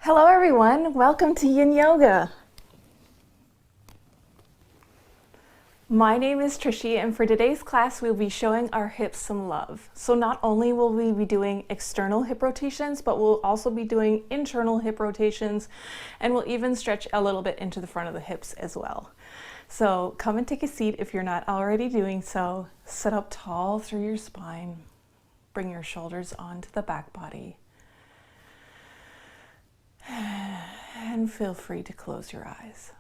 Hello everyone, welcome to Yin Yoga. My name is Trishy, and for today's class we'll be showing our hips some love. So not only will we be doing external hip rotations, but we'll also be doing internal hip rotations, and we'll even stretch a little bit into the front of the hips as well. So come and take a seat if you're not already doing so. Sit up tall through your spine. Bring your shoulders onto the back body. And feel free to close your eyes.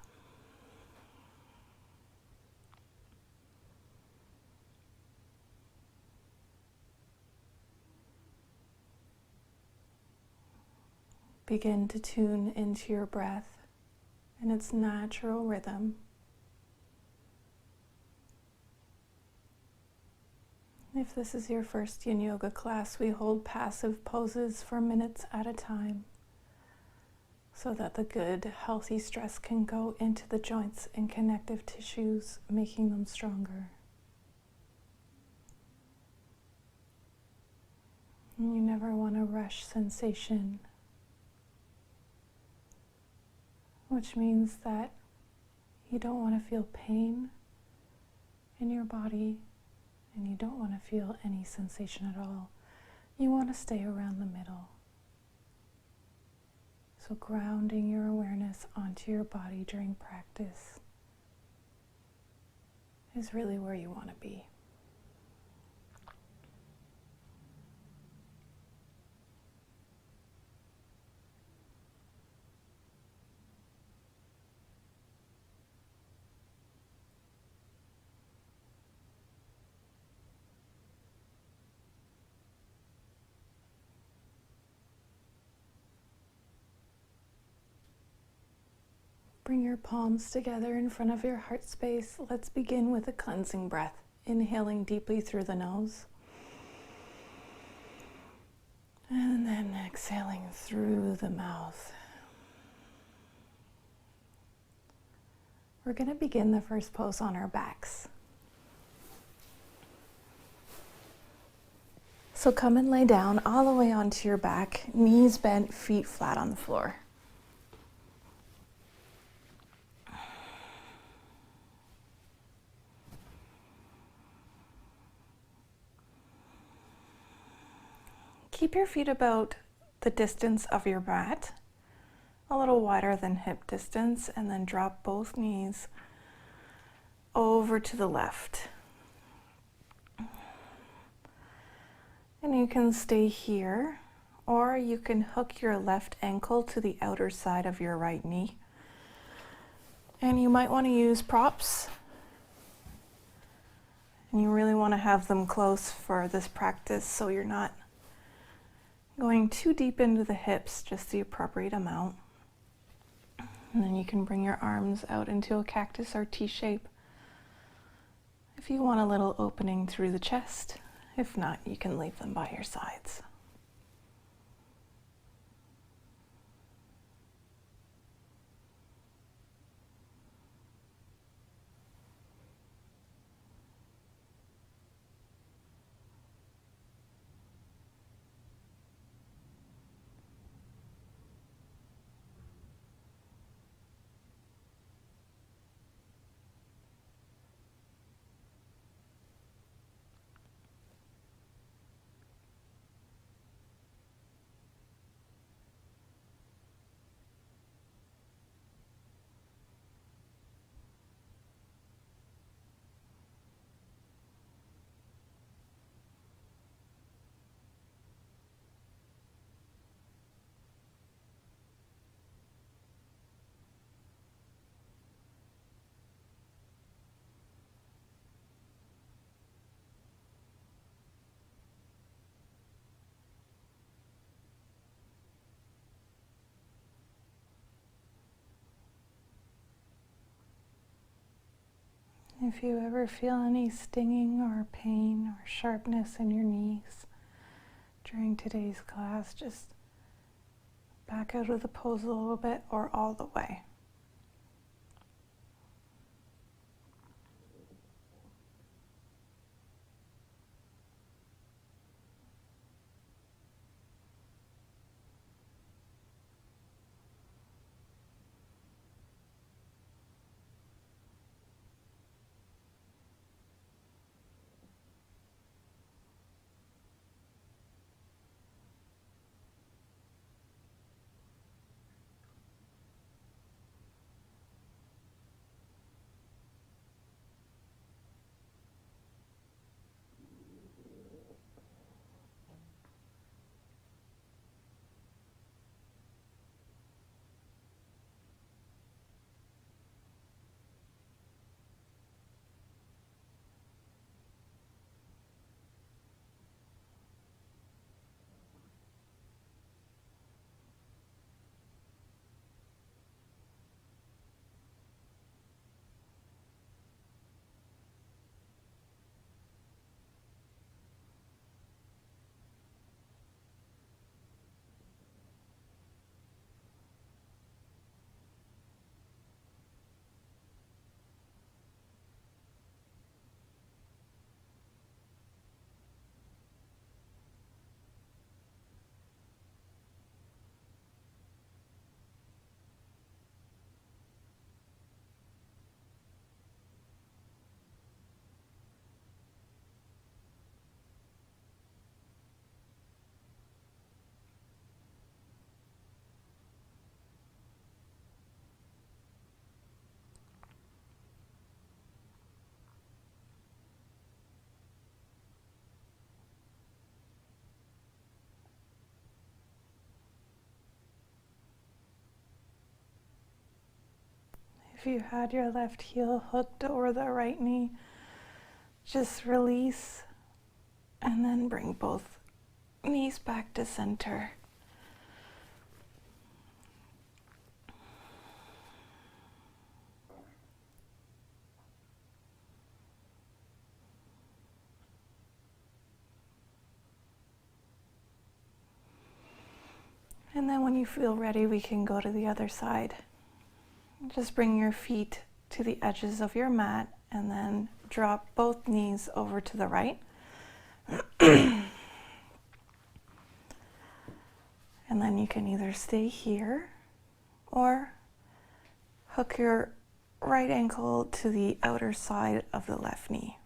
Begin to tune into your breath and its natural rhythm. If this is your first Yin Yoga class, we hold passive poses for minutes at a time, so that the good, healthy stress can go into the joints and connective tissues, making them stronger. And you never want to rush sensation, which means that you don't want to feel pain in your body, and you don't want to feel any sensation at all. You want to stay around the middle. So grounding your awareness onto your body during practice is really where you want to be. Bring your palms together in front of your heart space. Let's begin with a cleansing breath. Inhaling deeply through the nose. And then exhaling through the mouth. We're going to begin the first pose on our backs. So come and lay down all the way onto your back, knees bent, feet flat on the floor. Keep your feet about the distance of your mat, a little wider than hip distance, and then drop both knees over to the left. And you can stay here, or you can hook your left ankle to the outer side of your right knee. And you might want to use props. And you really want to have them close for this practice so you're not going too deep into the hips, just the appropriate amount. And then you can bring your arms out into a cactus or T shape if you want a little opening through the chest. If not, you can leave them by your sides. If you ever feel any stinging or pain or sharpness in your knees during today's class, just back out of the pose a little bit or all the way. If you had your left heel hooked over the right knee, just release and then bring both knees back to center. And then when you feel ready, we can go to the other side. Just bring your feet to the edges of your mat and then drop both knees over to the right. And then you can either stay here or hook your right ankle to the outer side of the left knee.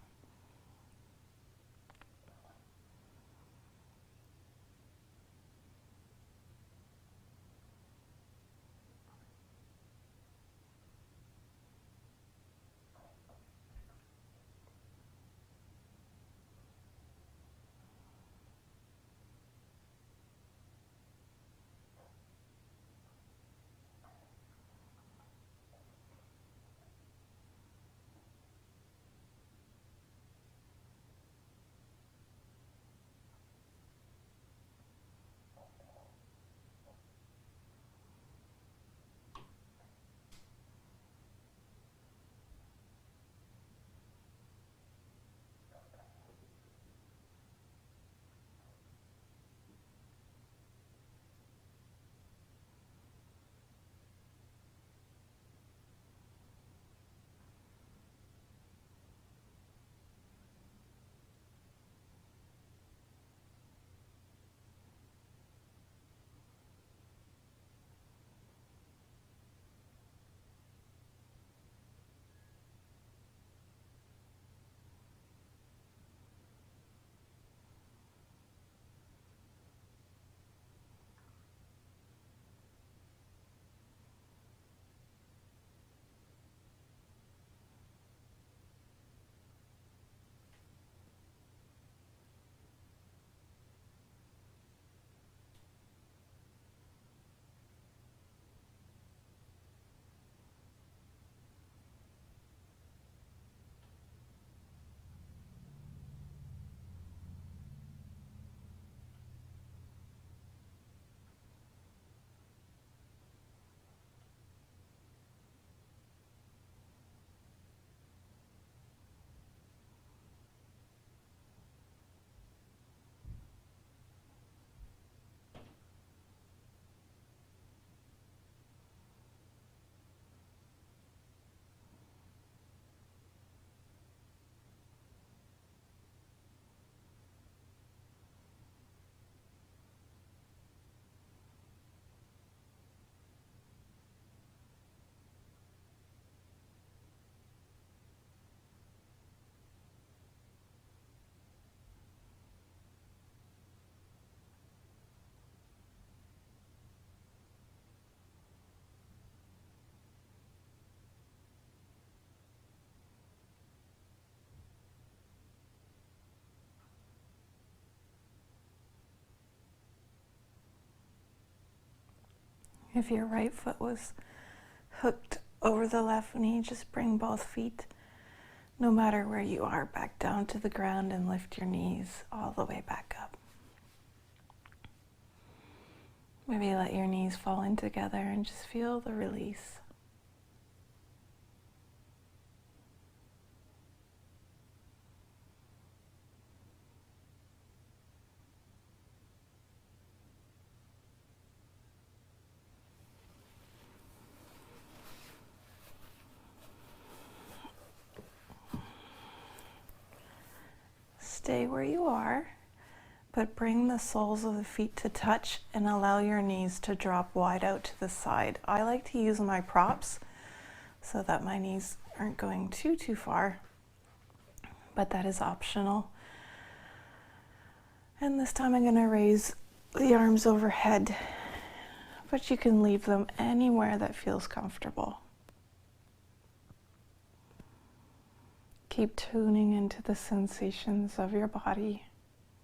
If your right foot was hooked over the left knee, just bring both feet, no matter where you are, back down to the ground and lift your knees all the way back up. Maybe let your knees fall in together and just feel the release. Stay where you are, but bring the soles of the feet to touch and allow your knees to drop wide out to the side. I like to use my props so that my knees aren't going too far, but that is optional. And this time I'm going to raise the arms overhead, but you can leave them anywhere that feels comfortable. Keep tuning into the sensations of your body.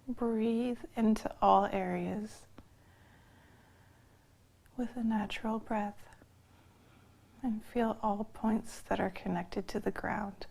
Breathe into all areas with a natural breath. And feel all points that are connected to the ground.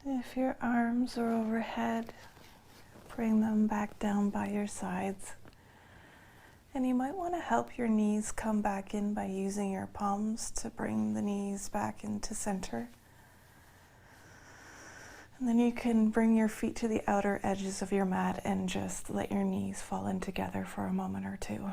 If your arms are overhead, bring them back down by your sides. And you might want to help your knees come back in by using your palms to bring the knees back into center. And then you can bring your feet to the outer edges of your mat and just let your knees fall in together for a moment or two.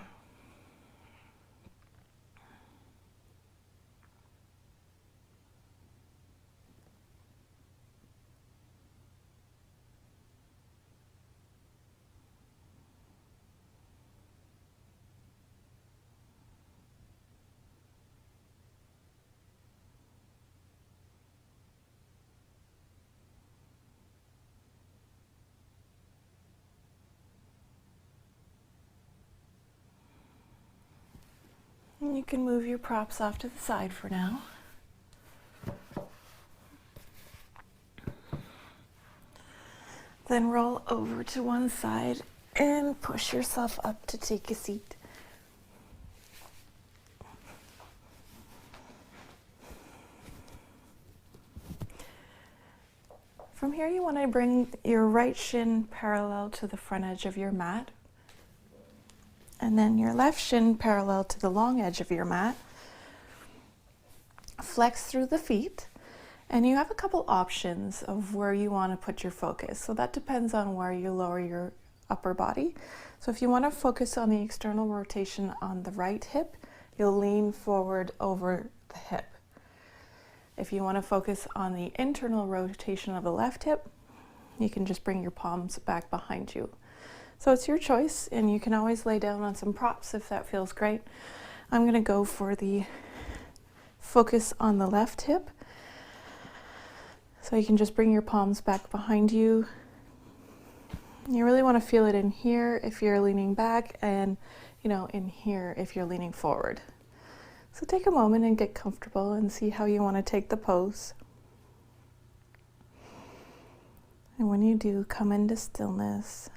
And you can move your props off to the side for now. Then roll over to one side and push yourself up to take a seat. From here, you want to bring your right shin parallel to the front edge of your mat. And then your left shin parallel to the long edge of your mat. Flex through the feet. And you have a couple options of where you want to put your focus. So that depends on where you lower your upper body. So if you want to focus on the external rotation on the right hip, you'll lean forward over the hip. If you want to focus on the internal rotation of the left hip, You can just bring your palms back behind you. So it's your choice, and you can always lay down on some props if that feels great. I'm going to go for the focus on the left hip. So you can just bring your palms back behind you. You really want to feel it in here if you're leaning back, and in here if you're leaning forward. So take a moment and get comfortable and see how you want to take the pose. And when you do, come into stillness.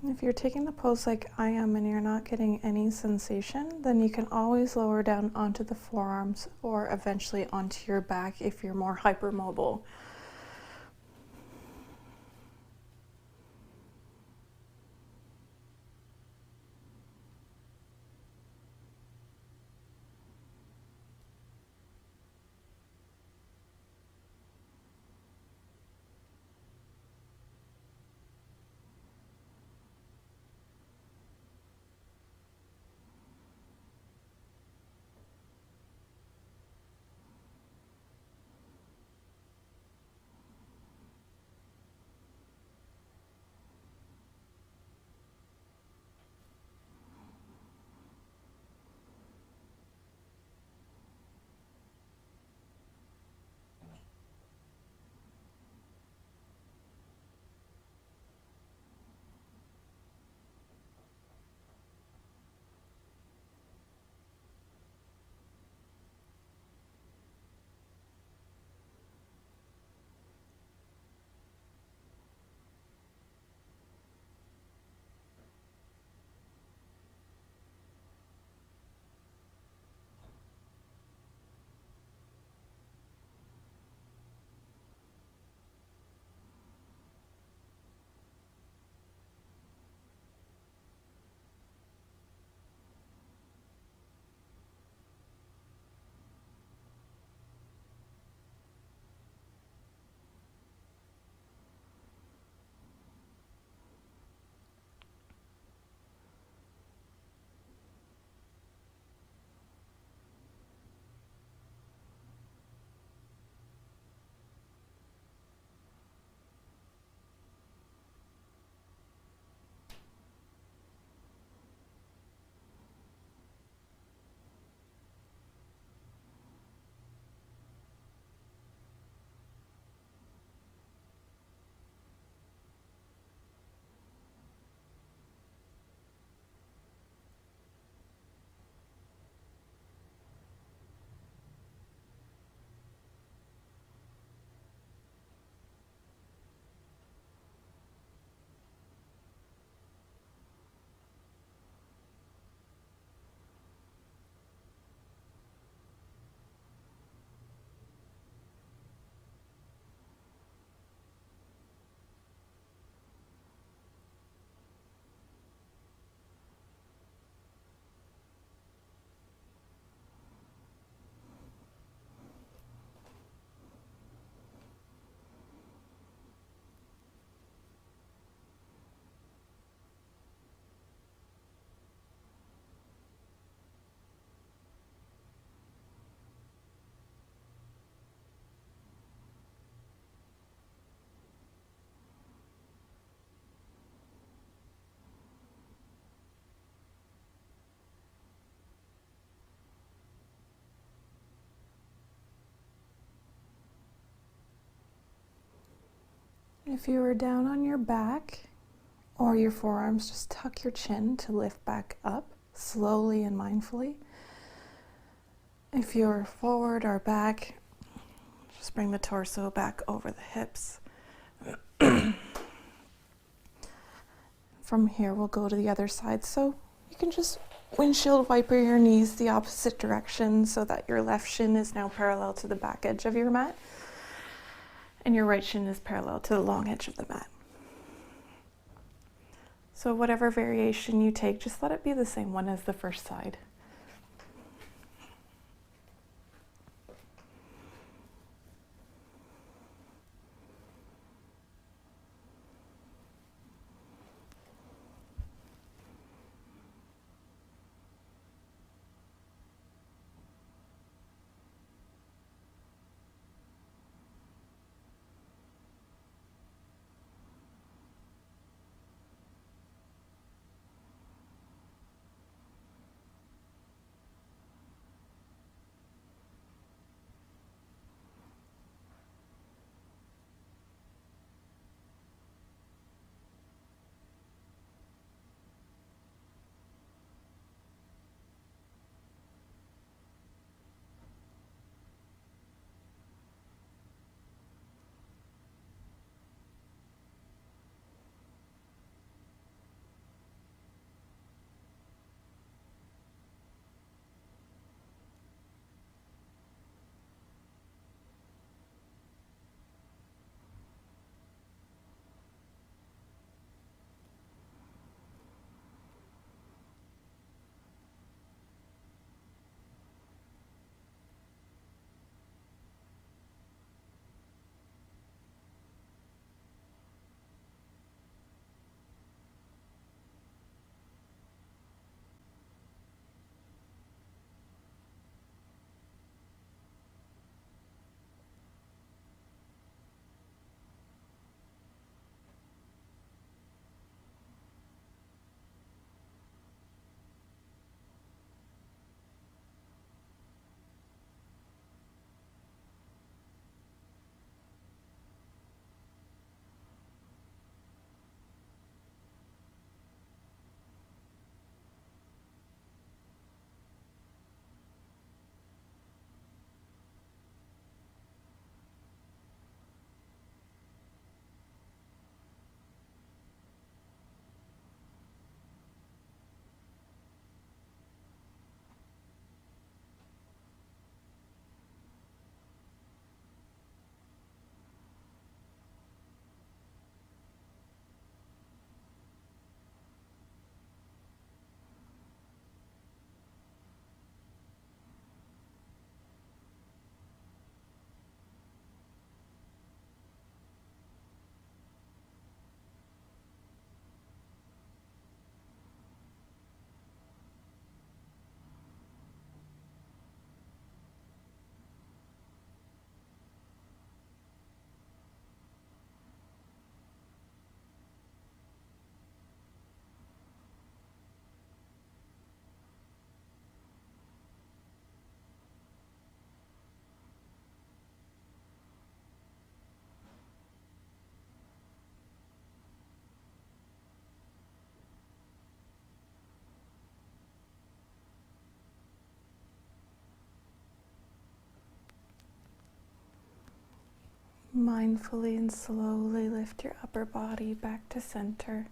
If you're taking the pose like I am and you're not getting any sensation, then you can always lower down onto the forearms or eventually onto your back if you're more hypermobile. If you are down on your back or your forearms, just tuck your chin to lift back up slowly and mindfully. If you're forward or back, just bring the torso back over the hips. From here, we'll go to the other side. So you can just windshield wiper your knees the opposite direction so that your left shin is now parallel to the back edge of your mat, and your right shin is parallel to the long edge of the mat. So whatever variation you take, just let it be the same one as the first side. Mindfully and slowly lift your upper body back to center.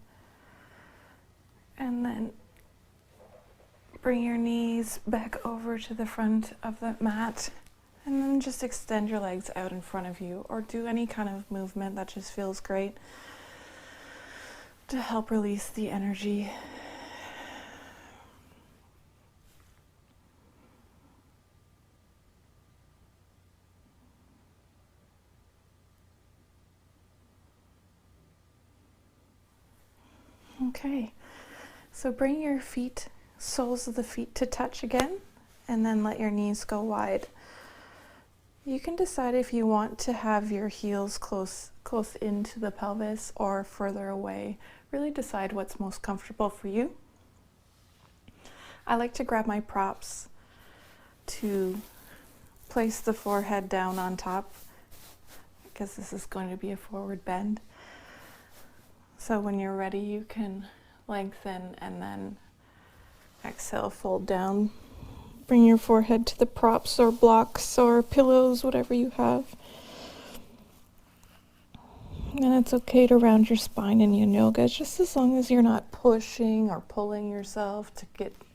And then bring your knees back over to the front of the mat. And then just extend your legs out in front of you, or do any kind of movement that just feels great to help release the energy. Okay, so bring your feet, soles of the feet to touch again, and then let your knees go wide. You can decide if you want to have your heels close into the pelvis or further away. Really decide what's most comfortable for you. I like to grab my props to place the forehead down on top, because this is going to be a forward bend. So when you're ready, you can lengthen and then exhale, fold down. Bring your forehead to the props or blocks or pillows, whatever you have. And it's okay to round your spine in Yin Yoga, just as long as you're not pushing or pulling yourself to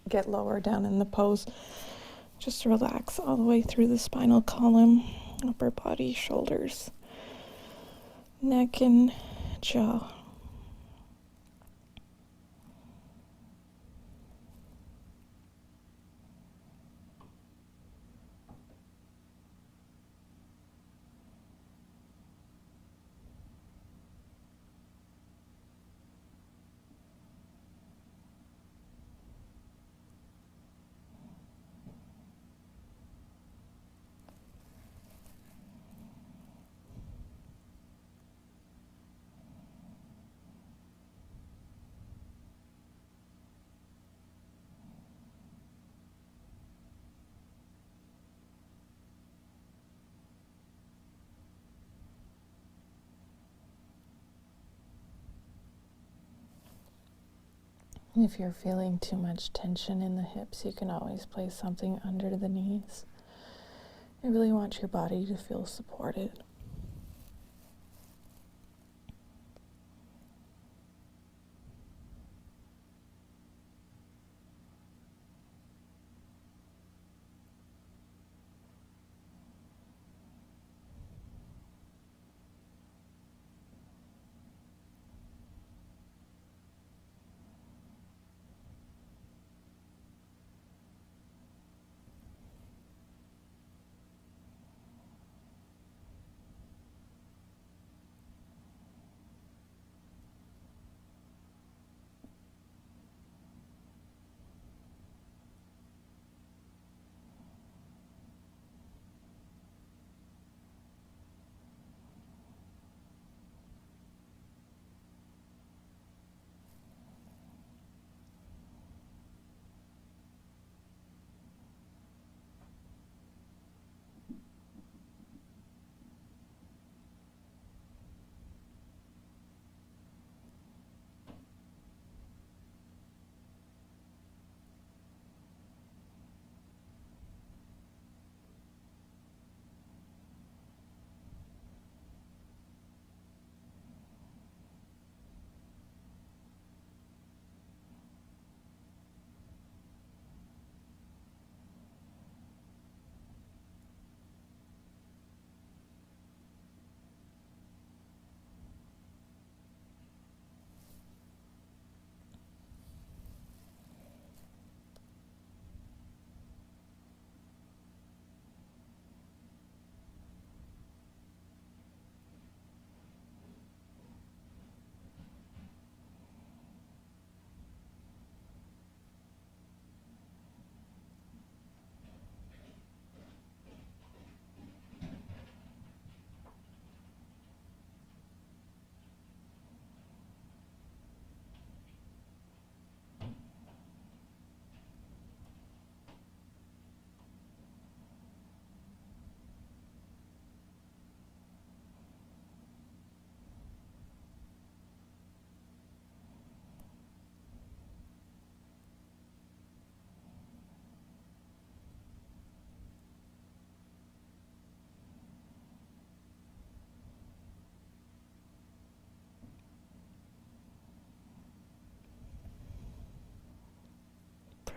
get lower down in the pose. Just relax all the way through the spinal column, upper body, shoulders, neck and jaw. If you're feeling too much tension in the hips, you can always place something under the knees. You really want your body to feel supported.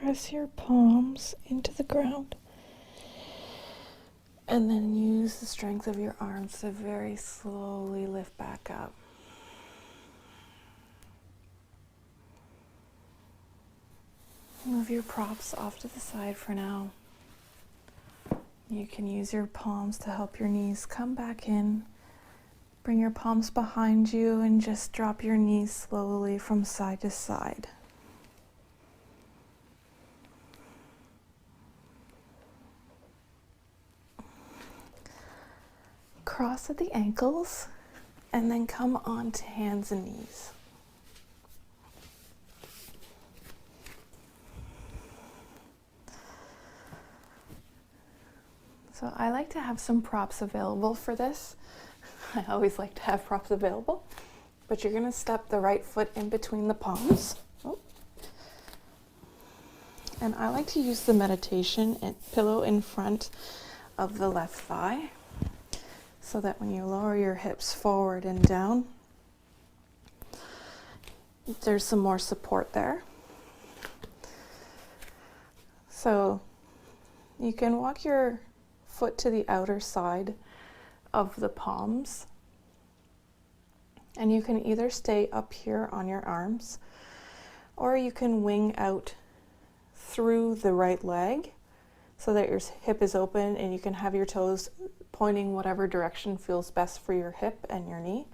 press your palms into the ground. And then use the strength of your arms to very slowly lift back up. Move your props off to the side for now. You can use your palms to help your knees come back in. Bring your palms behind you and just drop your knees slowly from side to side. Cross at the ankles and then come on to hands and knees. So I like to have some props available for this. I always like to have props available, but you're going to step the right foot in between the palms. Oh. And I like to use the meditation pillow in front of the left thigh so that when you lower your hips forward and down, there's some more support there. So you can walk your foot to the outer side of the palms, and you can either stay up here on your arms, or you can wing out through the right leg so that your hip is open and you can have your toes pointing whatever direction feels best for your hip and your knee.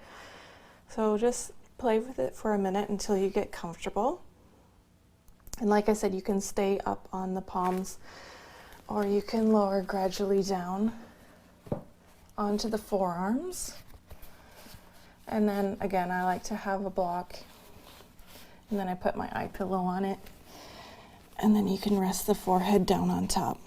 So just play with it for a minute until you get comfortable. And like I said, you can stay up on the palms, or you can lower gradually down onto the forearms. And then again, I like to have a block, and then I put my eye pillow on it, and then you can rest the forehead down on top.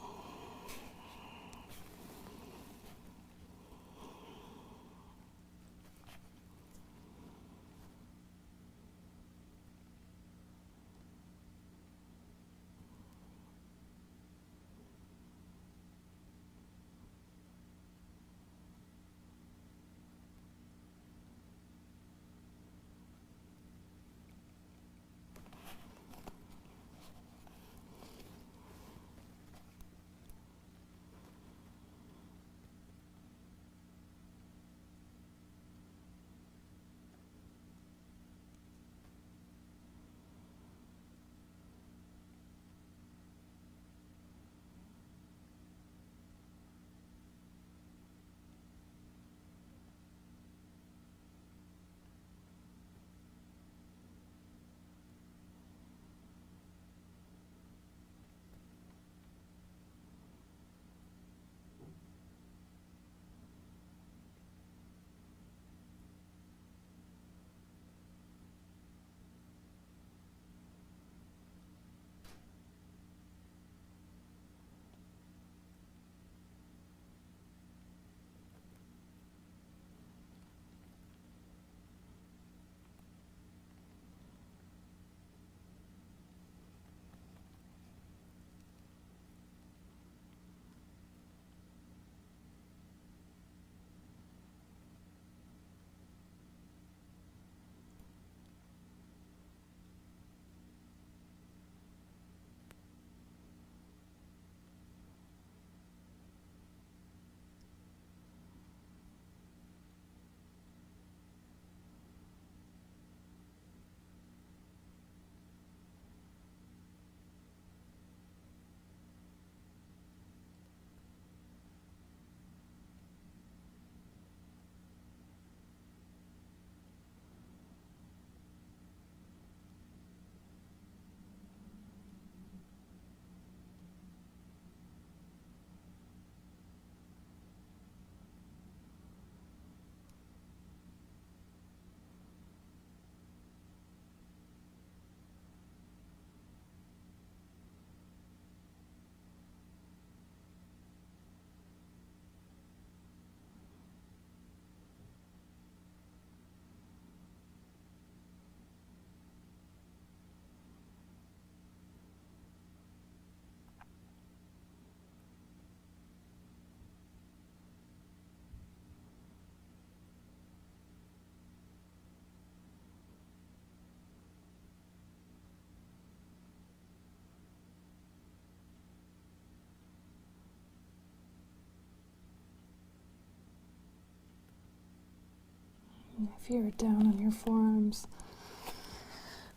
If you're down on your forearms,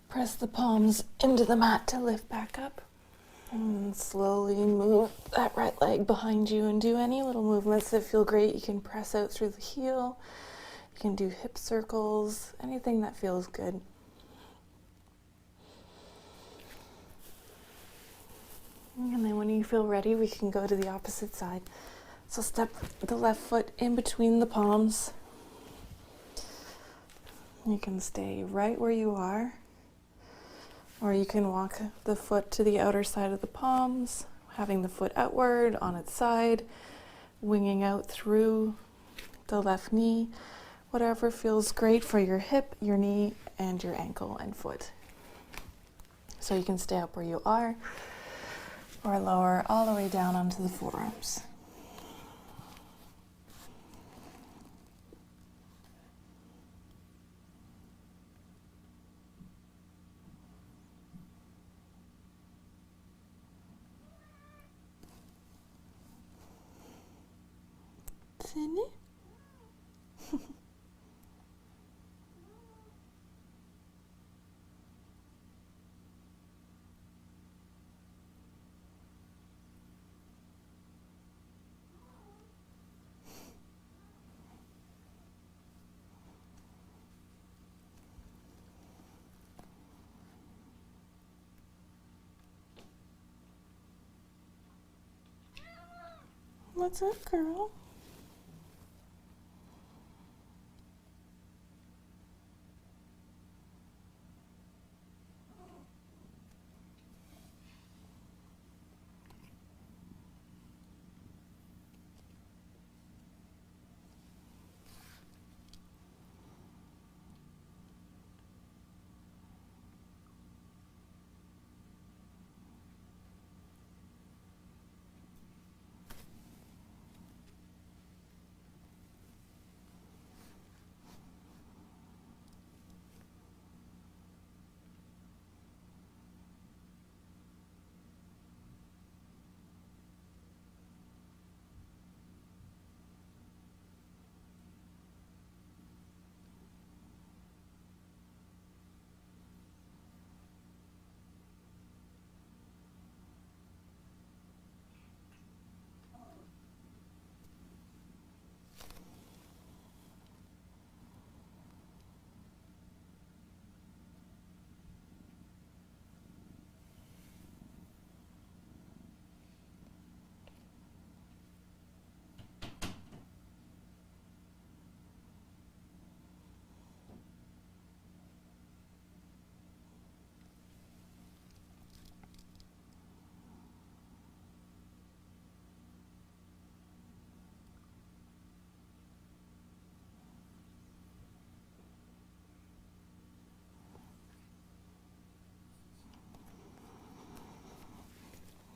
press the palms into the mat to lift back up. And slowly move that right leg behind you and do any little movements that feel great. You can press out through the heel. You can do hip circles, anything that feels good. And then when you feel ready, we can go to the opposite side. So step the left foot in between the palms. You can stay right where you are, or you can walk the foot to the outer side of the palms, having the foot outward on its side, winging out through the left knee, whatever feels great for your hip, your knee, and your ankle and foot. So you can stay up where you are, or lower all the way down onto the forearms. Sini. What's up, girl?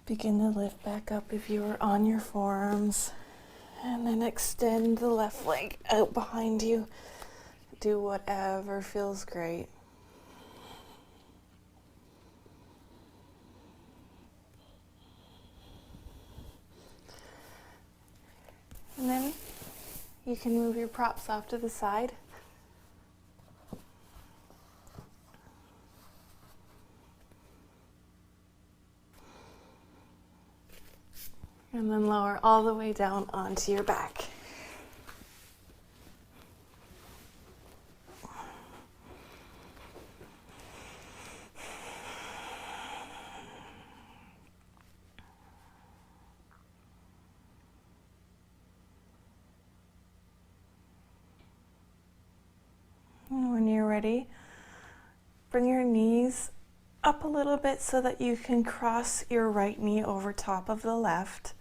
Begin to lift back up if you are on your forearms, and then extend the left leg out behind you. Do whatever feels great. And then you can move your props off to the side. And then lower all the way down onto your back. And when you're ready, bring your knees up a little bit so that you can cross your right knee over top of the left.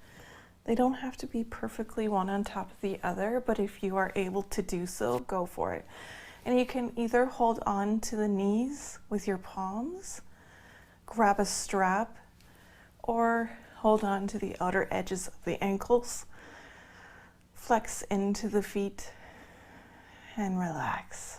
They don't have to be perfectly one on top of the other, but if you are able to do so, go for it. And you can either hold on to the knees with your palms, grab a strap, or hold on to the outer edges of the ankles, flex into the feet, and relax.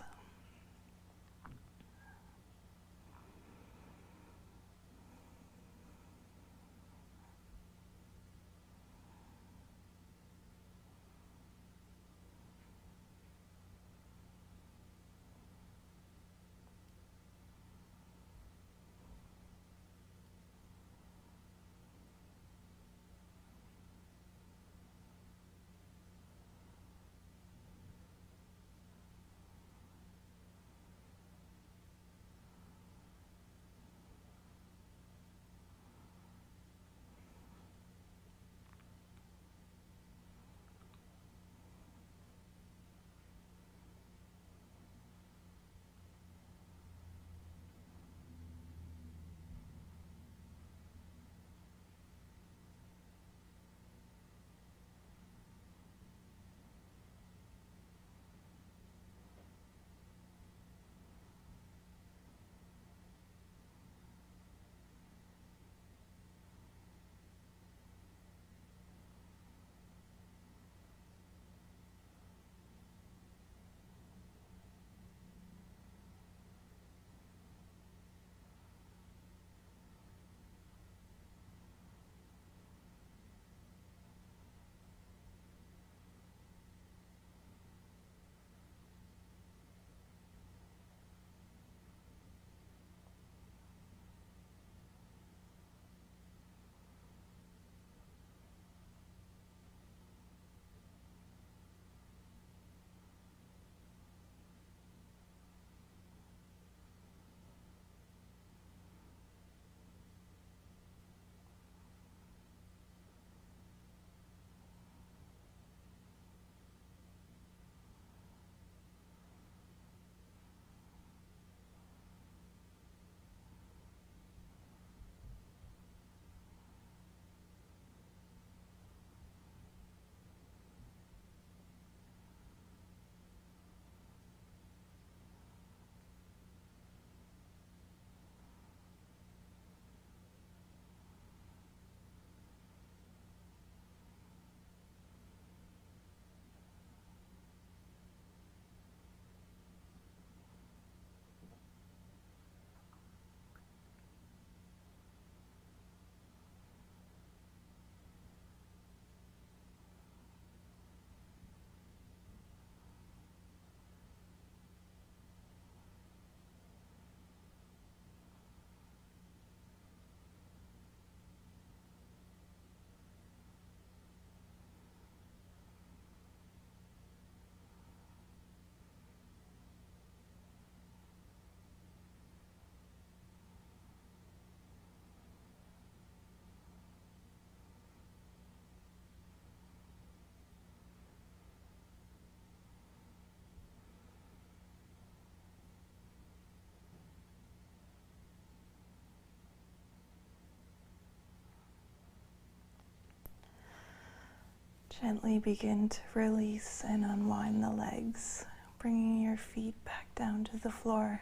Gently begin to release and unwind the legs, bringing your feet back down to the floor.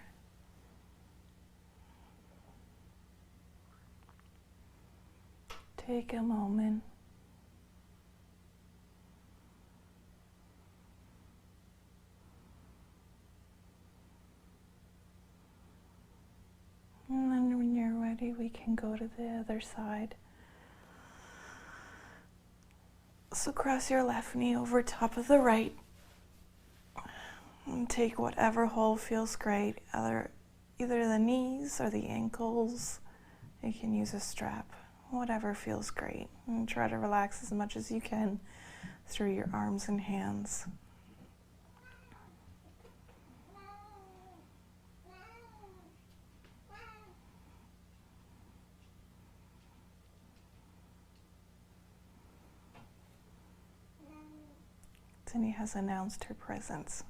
Take a moment. And then when you're ready, we can go to the other side. So cross your left knee over top of the right. And take whatever hold feels great, either the knees or the ankles. You can use a strap, whatever feels great. And try to relax as much as you can through your arms and hands. Tinny has announced her presence.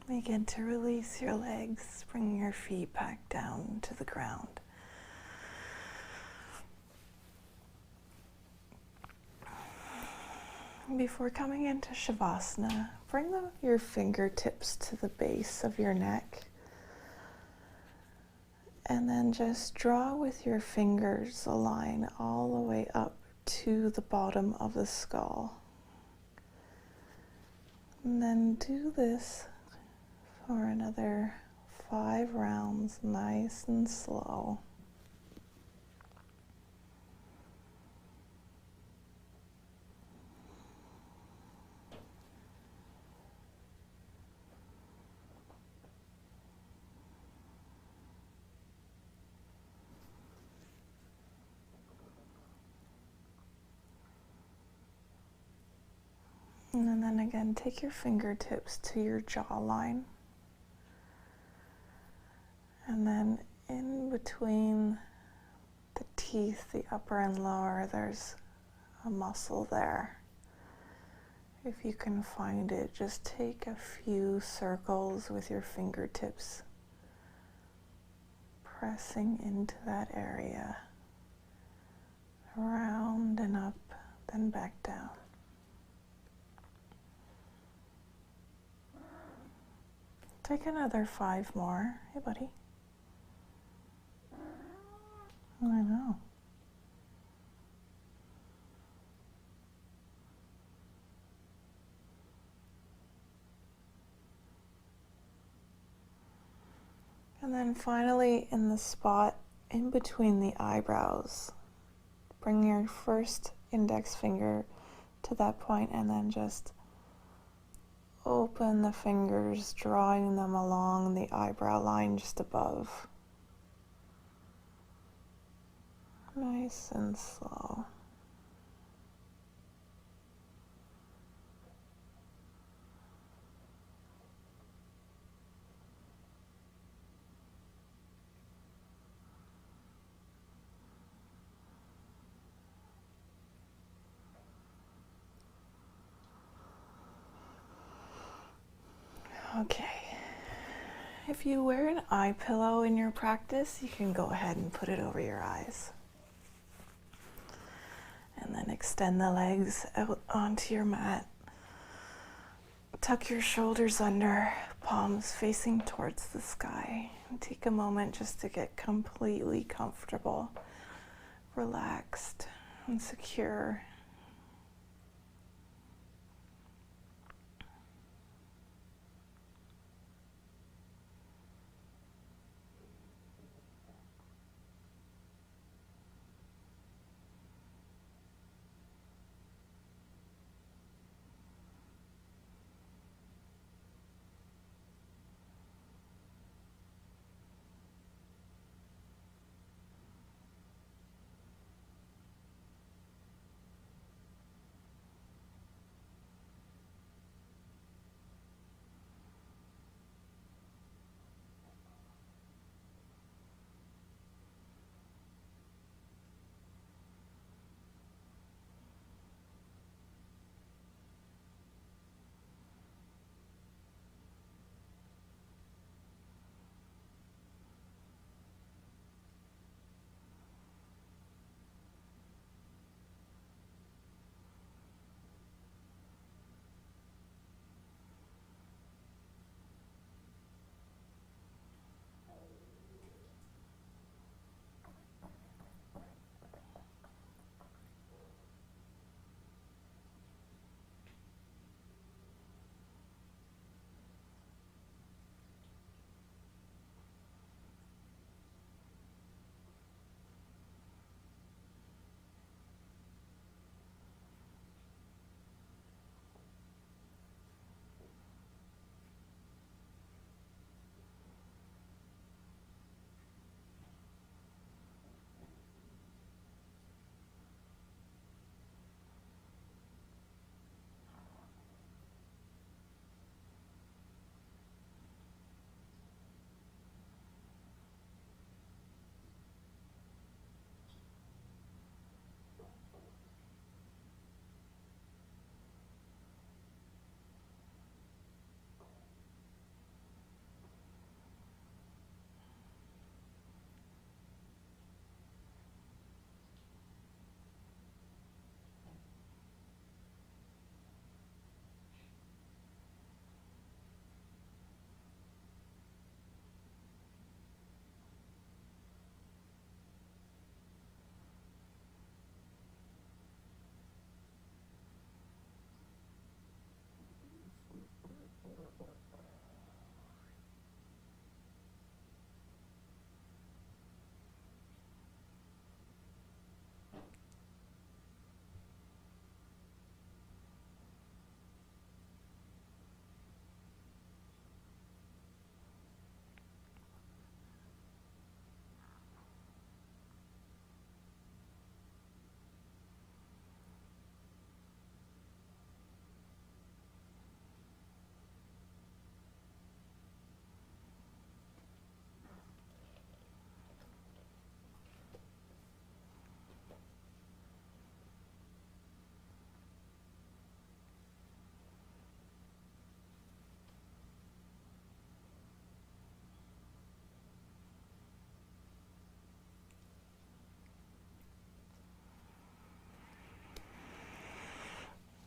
Begin to release your legs, bring your feet back down to the ground. Before coming into Savasana, bring your fingertips to the base of your neck. And then just draw with your fingers a line all the way up to the bottom of the skull. And then do this for another 5 rounds, nice and slow. And then again, take your fingertips to your jawline. And then in between the teeth, the upper and lower, there's a muscle there. If you can find it, just take a few circles with your fingertips, pressing into that area, around and up, then back down. Take another 5 more. Hey, buddy. I know. And then finally, in the spot in between the eyebrows, bring your first index finger to that point and then just open the fingers, drawing them along the eyebrow line just above. Nice and slow. Okay, if you wear an eye pillow in your practice, you can go ahead and put it over your eyes. And then extend the legs out onto your mat. Tuck your shoulders under, palms facing towards the sky. And take a moment just to get completely comfortable, relaxed, and secure.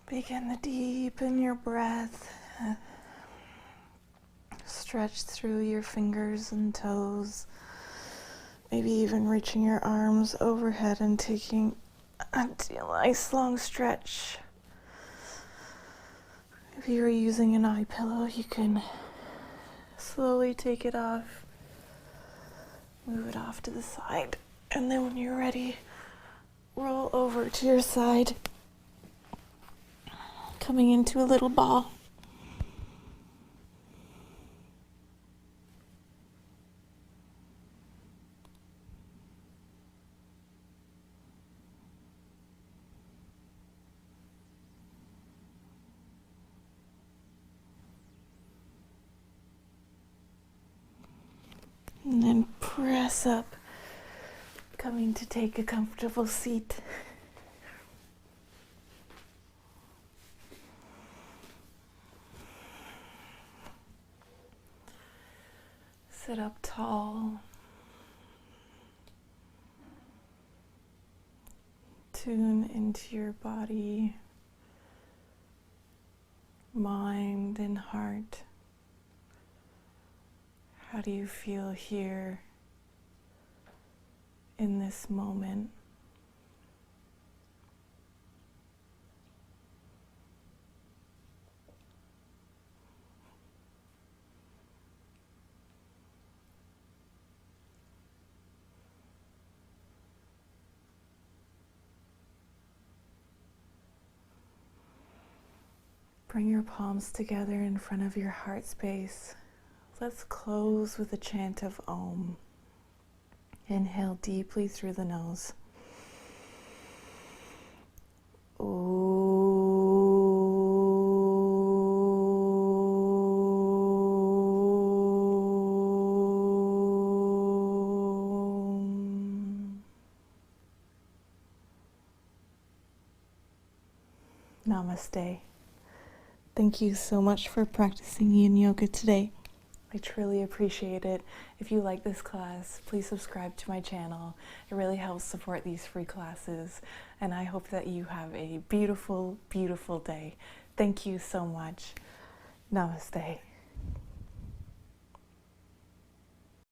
Begin to deepen your breath. Stretch through your fingers and toes. Maybe even reaching your arms overhead and taking a nice long stretch. If you're using an eye pillow, you can slowly take it off Move it off to the side. And then when you're ready, roll over to your side, coming into a little ball. And then press up, coming to take a comfortable seat. Sit up tall. Tune into your body, mind, and heart. How do you feel here in this moment? Bring your palms together in front of your heart space. Let's close with a chant of Om. Inhale deeply through the nose. Om. Namaste. Thank you so much for practicing Yin Yoga today. I truly appreciate it. If you like this class, please subscribe to my channel. It really helps support these free classes, and I hope that you have a beautiful, beautiful day. Thank you so much. Namaste.